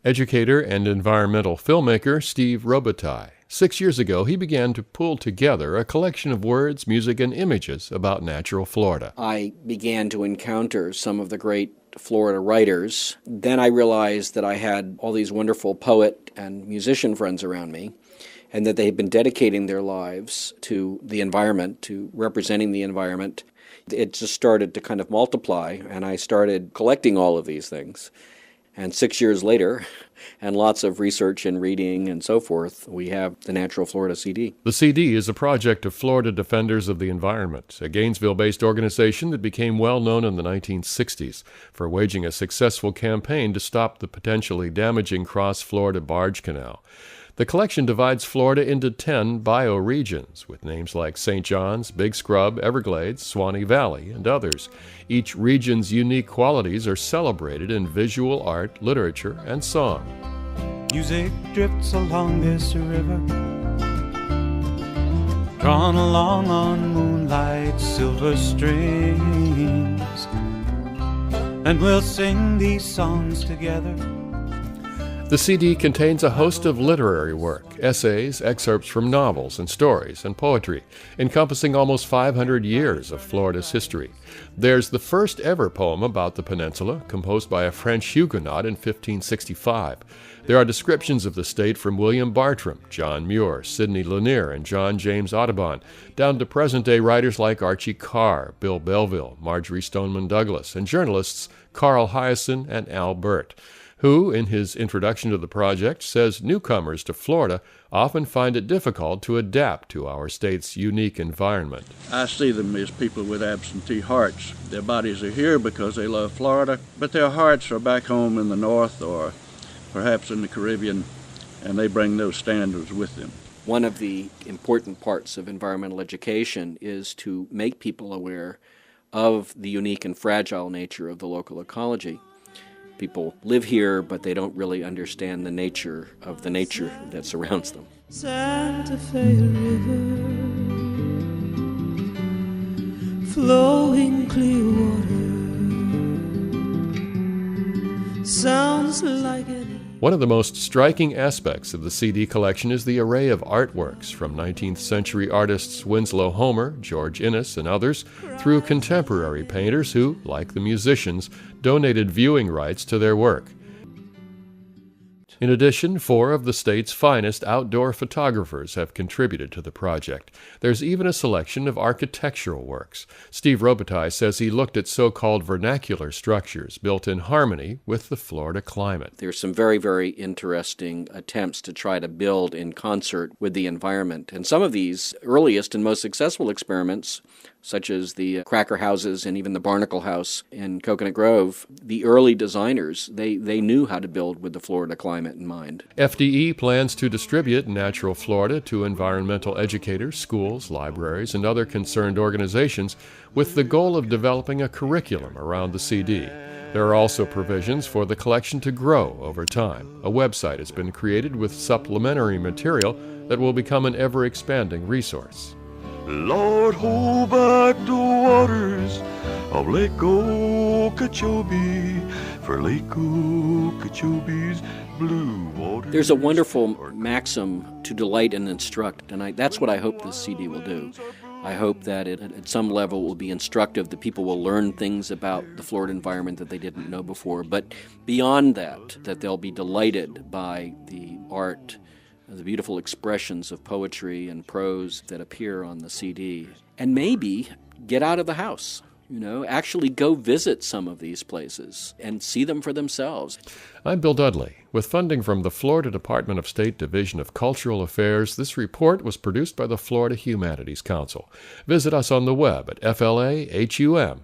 Educator and environmental filmmaker Steve Robitaille. 6 years ago, he began to pull together a collection of words, music, and images about natural Florida. I began to encounter some of the great Florida writers. Then I realized that I had all these wonderful poet and musician friends around me, and that they had been dedicating their lives to the environment, to representing the environment. It just started to kind of multiply, and I started collecting all of these things. And 6 years later, and lots of research and reading and so forth, we have the Natural Florida CD. The CD is a project of Florida Defenders of the Environment, a Gainesville-based organization that became well known in the 1960s for waging a successful campaign to stop the potentially damaging Cross-Florida Barge Canal. The collection divides Florida into 10 bioregions, with names like St. John's, Big Scrub, Everglades, Swanee Valley, and others. Each region's unique qualities are celebrated in visual art, literature, and song. Music drifts along this river, drawn along on moonlight's silver strings, and we'll sing these songs together. The CD contains a host of literary work, essays, excerpts from novels and stories, and poetry, encompassing almost 500 years of Florida's history. There's the first ever poem about the peninsula, composed by a French Huguenot in 1565. There are descriptions of the state from William Bartram, John Muir, Sidney Lanier, and John James Audubon, down to present-day writers like Archie Carr, Bill Belleville, Marjorie Stoneman Douglas, and journalists Carl Hiaasen and Al Burt, who, in his introduction to the project, says newcomers to Florida often find it difficult to adapt to our state's unique environment. I see them as people with absentee hearts. Their bodies are here because they love Florida, but their hearts are back home in the north or perhaps in the Caribbean, and they bring those standards with them. One of the important parts of environmental education is to make people aware of the unique and fragile nature of the local ecology. People live here, but they don't really understand the nature that surrounds them. Santa Fe River, flowing clear water, sounds like any. One of the most striking aspects of the CD collection is the array of artworks from 19th century artists Winslow Homer, George Inness, and others, through contemporary painters who, like the musicians, donated viewing rights to their work. In addition, 4 of the state's finest outdoor photographers have contributed to the project. There's even a selection of architectural works. Steve Robitaille says he looked at so-called vernacular structures built in harmony with the Florida climate. There's some very, very interesting attempts to try to build in concert with the environment. And some of these earliest and most successful experiments, such as the Cracker Houses and even the Barnacle House in Coconut Grove, the early designers, they knew how to build with the Florida climate in mind. FDE plans to distribute Natural Florida to environmental educators, schools, libraries, and other concerned organizations with the goal of developing a curriculum around the CD. There are also provisions for the collection to grow over time. A website has been created with supplementary material that will become an ever-expanding resource. Lord, hold back the waters of Lake Okeechobee, for Lake Okeechobee's blue waters. There's a wonderful maxim to delight and instruct, and that's what I hope this CD will do. I hope that it, at some level, will be instructive, that people will learn things about the Florida environment that they didn't know before. But beyond that they'll be delighted by the art, the beautiful expressions of poetry and prose that appear on the CD. And maybe get out of the house, actually go visit some of these places and see them for themselves. I'm Bill Dudley. With funding from the Florida Department of State Division of Cultural Affairs, this report was produced by the Florida Humanities Council. Visit us on the web at flahum.org.